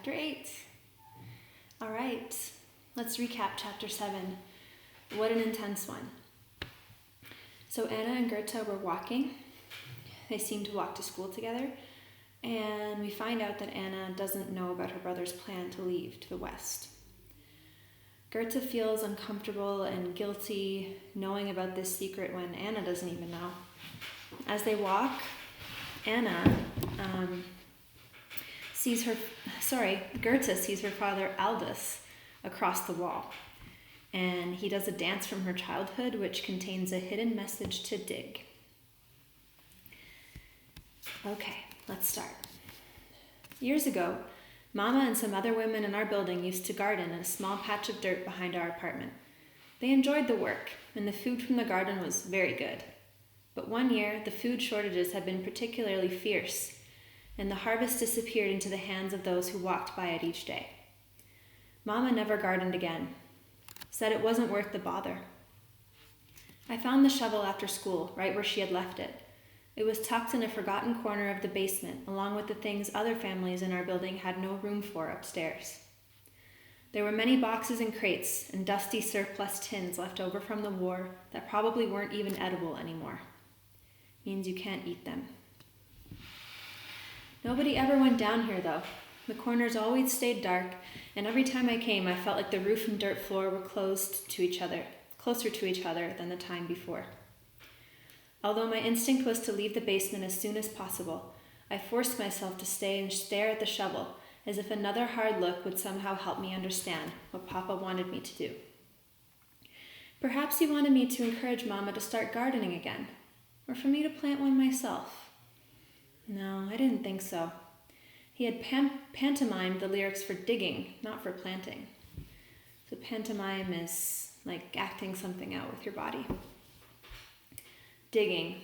chapter 8. All right, let's recap chapter 7. What an intense one. So Anna and Goethe were walking. They seem to walk to school together, and we find out that Anna doesn't know about her brother's plan to leave to the west. Goethe feels uncomfortable and guilty knowing about this secret when Anna doesn't even know. As they walk, Goethe sees her father Aldous across the wall, and he does a dance from her childhood which contains a hidden message to dig. Okay, let's start. Years ago, Mama and some other women in our building used to garden in a small patch of dirt behind our apartment. They enjoyed the work, and the food from the garden was very good. But one year, the food shortages had been particularly fierce, and the harvest disappeared into the hands of those who walked by it each day. Mama never gardened again, said it wasn't worth the bother. I found the shovel after school, right where she had left it. It was tucked in a forgotten corner of the basement, along with the things other families in our building had no room for upstairs. There were many boxes and crates and dusty surplus tins left over from the war that probably weren't even edible anymore. Means you can't eat them. Nobody ever went down here, though. The corners always stayed dark, and every time I came, I felt like the roof and dirt floor were closer to each other than the time before. Although my instinct was to leave the basement as soon as possible, I forced myself to stay and stare at the shovel, as if another hard look would somehow help me understand what Papa wanted me to do. Perhaps he wanted me to encourage Mama to start gardening again, or for me to plant one myself. No, I didn't think so. He had pantomimed the lyrics for digging, not for planting. So pantomime is like acting something out with your body. Digging.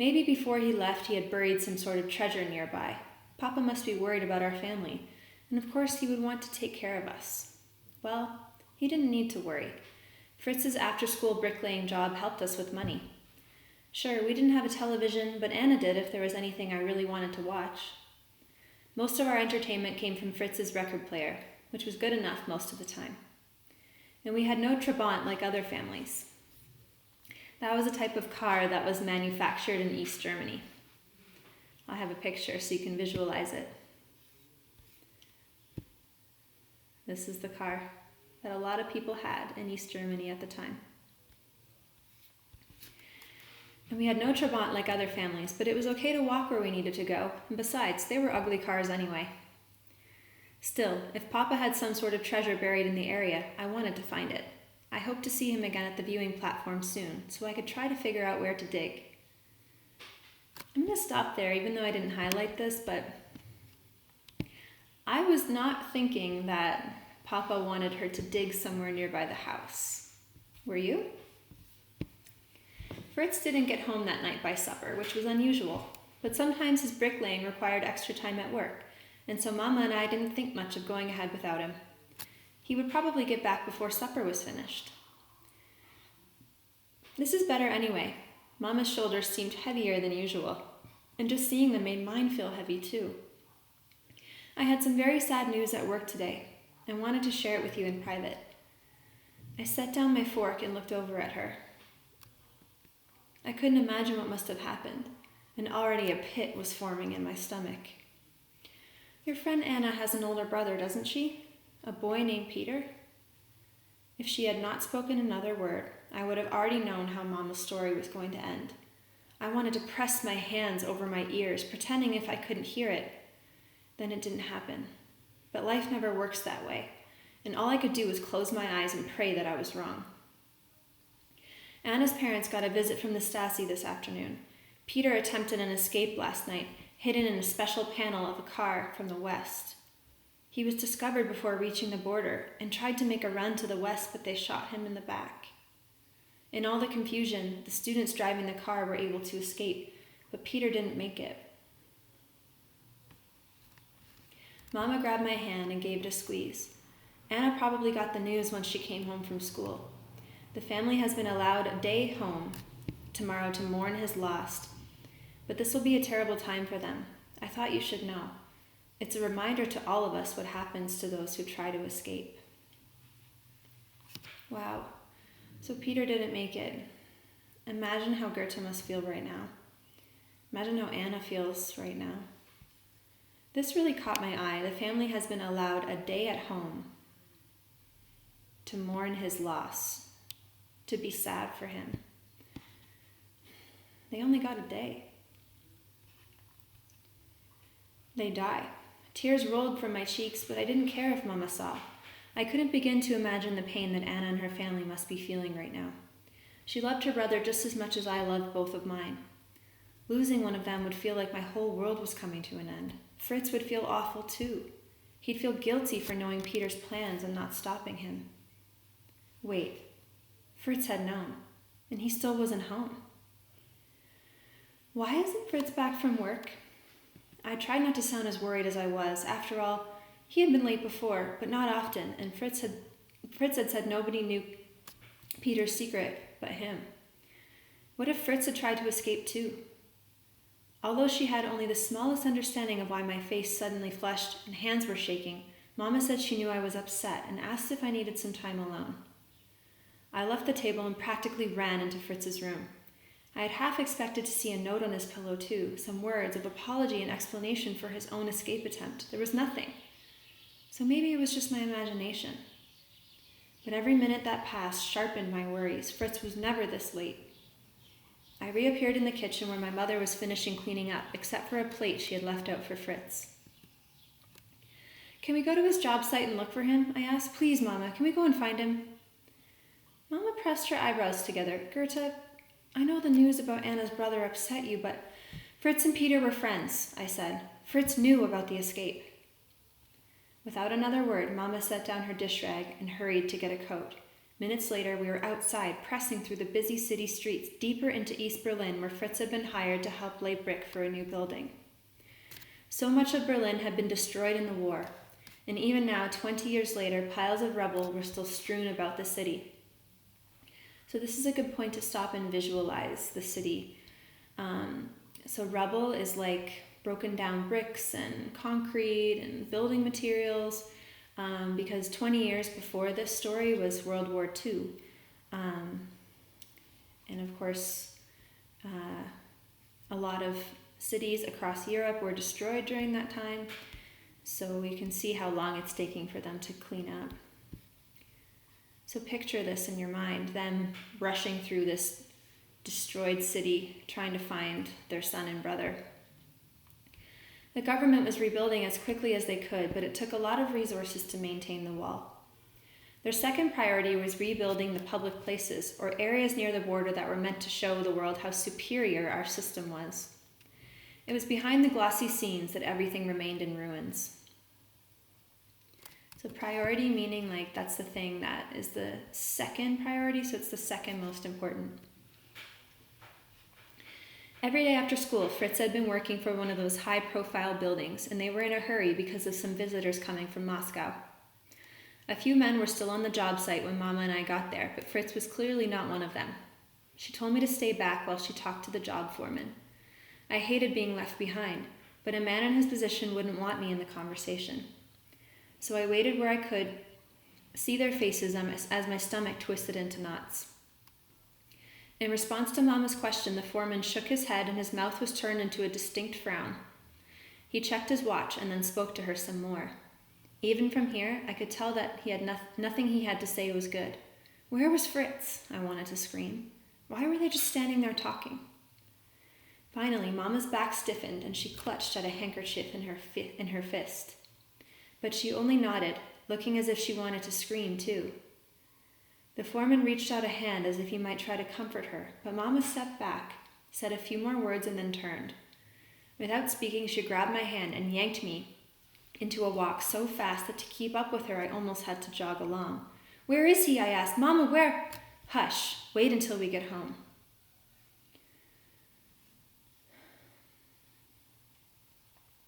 Maybe before he left he had buried some sort of treasure nearby. Papa must be worried about our family, and of course he would want to take care of us. Well, he didn't need to worry. Fritz's after-school bricklaying job helped us with money. Sure, we didn't have a television, but Anna did if there was anything I really wanted to watch. Most of our entertainment came from Fritz's record player, which was good enough most of the time. And we had no Trabant like other families. That was a type of car that was manufactured in East Germany. I'll have a picture so you can visualize it. This is the car that a lot of people had in East Germany at the time. And we had no Trabant like other families, but it was okay to walk where we needed to go, and besides, they were ugly cars anyway. Still, if Papa had some sort of treasure buried in the area, I wanted to find it. I hoped to see him again at the viewing platform soon, so I could try to figure out where to dig. I'm going to stop there, even though I didn't highlight this, but I was not thinking that Papa wanted her to dig somewhere nearby the house. Were you? Fritz didn't get home that night by supper, which was unusual, but sometimes his bricklaying required extra time at work, and so Mama and I didn't think much of going ahead without him. He would probably get back before supper was finished. This is better anyway. Mama's shoulders seemed heavier than usual, and just seeing them made mine feel heavy too. I had some very sad news at work today, and wanted to share it with you in private. I set down my fork and looked over at her. I couldn't imagine what must have happened, and already a pit was forming in my stomach. Your friend Anna has an older brother, doesn't she? A boy named Peter? If she had not spoken another word, I would have already known how Mama's story was going to end. I wanted to press my hands over my ears, pretending if I couldn't hear it. Then it didn't happen. But life never works that way, and all I could do was close my eyes and pray that I was wrong. Anna's parents got a visit from the Stasi this afternoon. Peter attempted an escape last night, hidden in a special panel of a car from the west. He was discovered before reaching the border and tried to make a run to the west, but they shot him in the back. In all the confusion, the students driving the car were able to escape, but Peter didn't make it. Mama grabbed my hand and gave it a squeeze. Anna probably got the news when she came home from school. The family has been allowed a day home tomorrow to mourn his loss, but this will be a terrible time for them. I thought you should know. It's a reminder to all of us what happens to those who try to escape. Wow, so Peter didn't make it. Imagine how Goethe must feel right now. Imagine how Anna feels right now. This really caught my eye. The family has been allowed a day at home to mourn his loss, to be sad for him. They only got a day. They die. Tears rolled from my cheeks, but I didn't care if Mama saw. I couldn't begin to imagine the pain that Anna and her family must be feeling right now. She loved her brother just as much as I loved both of mine. Losing one of them would feel like my whole world was coming to an end. Fritz would feel awful too. He'd feel guilty for knowing Peter's plans and not stopping him. Wait, Fritz had known, and he still wasn't home. Why isn't Fritz back from work? I tried not to sound as worried as I was. After all, he had been late before, but not often, and Fritz had said nobody knew Peter's secret but him. What if Fritz had tried to escape too? Although she had only the smallest understanding of why my face suddenly flushed and hands were shaking, Mama said she knew I was upset and asked if I needed some time alone. I left the table and practically ran into Fritz's room. I had half expected to see a note on his pillow too, some words of apology and explanation for his own escape attempt. There was nothing. So maybe it was just my imagination. But every minute that passed sharpened my worries. Fritz was never this late. I reappeared in the kitchen where my mother was finishing cleaning up, except for a plate she had left out for Fritz. Can we go to his job site and look for him? I asked. Please, Mama, can we go and find him? Mama pressed her eyebrows together. Goethe, I know the news about Anna's brother upset you, but Fritz and Peter were friends, I said. Fritz knew about the escape. Without another word, Mama set down her dish rag and hurried to get a coat. Minutes later, we were outside, pressing through the busy city streets, deeper into East Berlin, where Fritz had been hired to help lay brick for a new building. So much of Berlin had been destroyed in the war, and even now, 20 years later, piles of rubble were still strewn about the city. So this is a good point to stop and visualize the city. So rubble is like broken down bricks and concrete and building materials, because 20 years before this story was World War II. And of course, a lot of cities across Europe were destroyed during that time, so we can see how long it's taking for them to clean up. So picture this in your mind, them rushing through this destroyed city, trying to find their son and brother. The government was rebuilding as quickly as they could, but it took a lot of resources to maintain the wall. Their second priority was rebuilding the public places, or areas near the border that were meant to show the world how superior our system was. It was behind the glossy scenes that everything remained in ruins. So priority meaning like that's the thing that is the second priority, so it's the second most important. Every day after school, Fritz had been working for one of those high-profile buildings, and they were in a hurry because of some visitors coming from Moscow. A few men were still on the job site when Mama and I got there, but Fritz was clearly not one of them. She told me to stay back while she talked to the job foreman. I hated being left behind, but a man in his position wouldn't want me in the conversation. So I waited where I could see their faces as my stomach twisted into knots. In response to Mama's question, the foreman shook his head and his mouth was turned into a distinct frown. He checked his watch and then spoke to her some more. Even from here, I could tell that he had nothing he had to say was good. Where was Fritz? I wanted to scream. Why were they just standing there talking? Finally, Mama's back stiffened and she clutched at a handkerchief in her fist. But she only nodded, looking as if she wanted to scream too. The foreman reached out a hand as if he might try to comfort her, but Mama stepped back, said a few more words, and then turned. Without speaking, she grabbed my hand and yanked me into a walk so fast that to keep up with her, I almost had to jog along. Where is he? I asked. Mama, where? Hush, wait until we get home.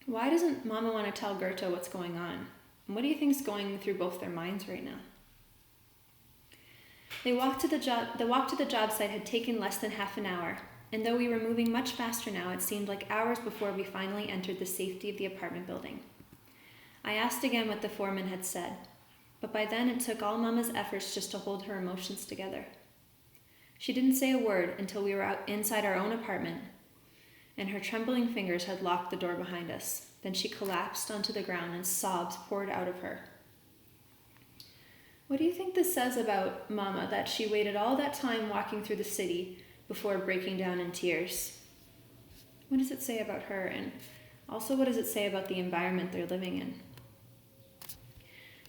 Why doesn't Mama want to tell Goethe what's going on? And what do you think is going through both their minds right now? The walk to the job site had taken less than half an hour, and though we were moving much faster now, it seemed like hours before we finally entered the safety of the apartment building. I asked again what the foreman had said, but by then it took all Mama's efforts just to hold her emotions together. She didn't say a word until we were out inside our own apartment, and her trembling fingers had locked the door behind us. Then she collapsed onto the ground and sobs poured out of her. What do you think this says about Mama, that she waited all that time walking through the city before breaking down in tears? What does it say about her, and also what does it say about the environment they're living in?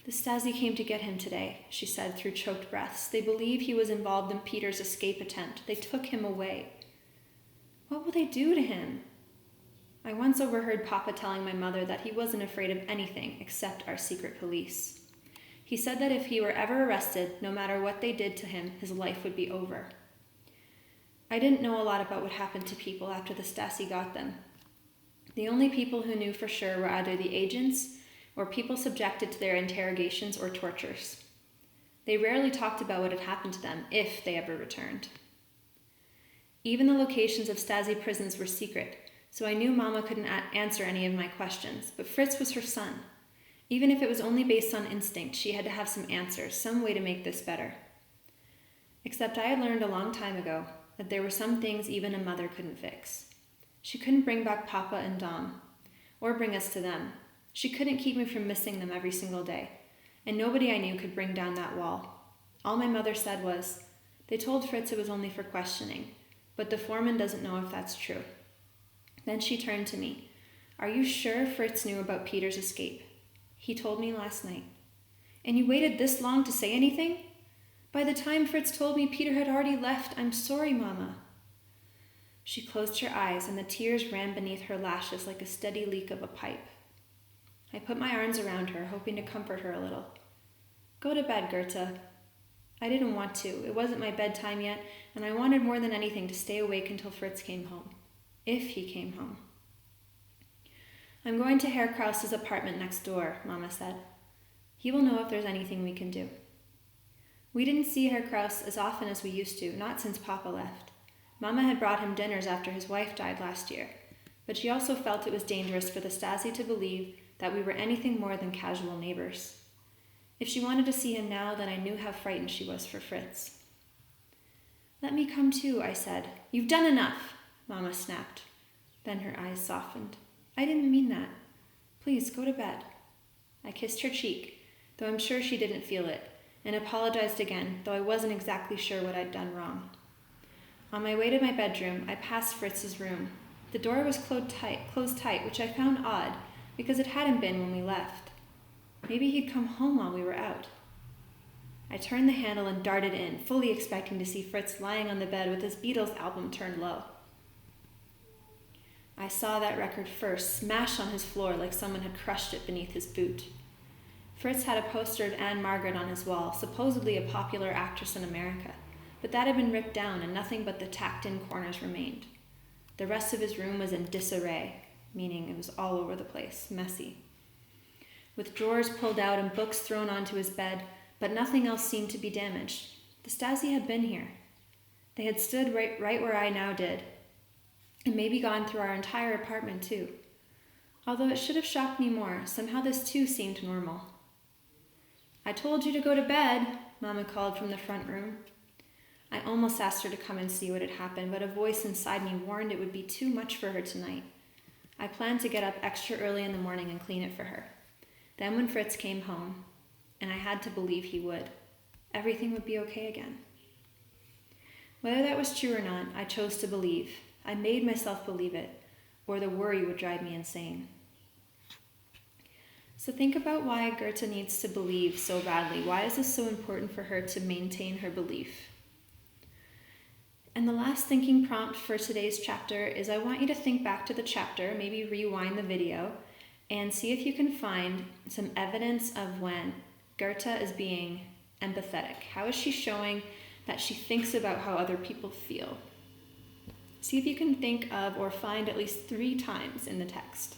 The Stasi came to get him today, she said through choked breaths. They believe he was involved in Peter's escape attempt. They took him away. What will they do to him? I once overheard Papa telling my mother that he wasn't afraid of anything except our secret police. He said that if he were ever arrested, no matter what they did to him, his life would be over. I didn't know a lot about what happened to people after the Stasi got them. The only people who knew for sure were either the agents or people subjected to their interrogations or tortures. They rarely talked about what had happened to them, if they ever returned. Even the locations of Stasi prisons were secret, so I knew Mama couldn't answer any of my questions, but Fritz was her son. Even if it was only based on instinct, she had to have some answers, some way to make this better. Except I had learned a long time ago that there were some things even a mother couldn't fix. She couldn't bring back Papa and Dom, or bring us to them. She couldn't keep me from missing them every single day, and nobody I knew could bring down that wall. All my mother said was, they told Fritz it was only for questioning, but the foreman doesn't know if that's true. Then she turned to me. Are you sure Fritz knew about Peter's escape? He told me last night. And you waited this long to say anything? By the time Fritz told me Peter had already left, I'm sorry, Mama. She closed her eyes, and the tears ran beneath her lashes like a steady leak of a pipe. I put my arms around her, hoping to comfort her a little. Go to bed, Goethe. I didn't want to. It wasn't my bedtime yet, and I wanted more than anything to stay awake until Fritz came home. If he came home. I'm going to Herr Kraus's apartment next door, Mama said. He will know if there's anything we can do. We didn't see Herr Kraus as often as we used to, not since Papa left. Mama had brought him dinners after his wife died last year, but she also felt it was dangerous for the Stasi to believe that we were anything more than casual neighbors. If she wanted to see him now, then I knew how frightened she was for Fritz. Let me come too, I said. You've done enough, Mama snapped. Then her eyes softened. I didn't mean that. Please, go to bed. I kissed her cheek, though I'm sure she didn't feel it, and apologized again, though I wasn't exactly sure what I'd done wrong. On my way to my bedroom, I passed Fritz's room. The door was closed tight, which I found odd, because it hadn't been when we left. Maybe he'd come home while we were out. I turned the handle and darted in, fully expecting to see Fritz lying on the bed with his Beatles album turned low. I saw that record first, smashed on his floor like someone had crushed it beneath his boot. Fritz had a poster of Anne Margaret on his wall, supposedly a popular actress in America, but that had been ripped down and nothing but the tacked-in corners remained. The rest of his room was in disarray, meaning it was all over the place, messy. With drawers pulled out and books thrown onto his bed, but nothing else seemed to be damaged. The Stasi had been here. They had stood right where I now did, and maybe gone through our entire apartment too. Although it should have shocked me more, somehow this too seemed normal. I told you to go to bed, Mama called from the front room. I almost asked her to come and see what had happened, but a voice inside me warned it would be too much for her tonight. I planned to get up extra early in the morning and clean it for her. Then when Fritz came home, and I had to believe he would, everything would be okay again. Whether that was true or not, I chose to believe. I made myself believe it, or the worry would drive me insane. So think about why Goethe needs to believe so badly. Why is this so important for her to maintain her belief? And the last thinking prompt for today's chapter is I want you to think back to the chapter, maybe rewind the video, and see if you can find some evidence of when Goethe is being empathetic. How is she showing that she thinks about how other people feel? See if you can think of or find at least 3 times in the text.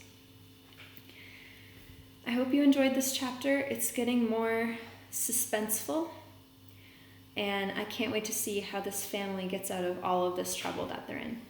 I hope you enjoyed this chapter. It's getting more suspenseful, and I can't wait to see how this family gets out of all of this trouble that they're in.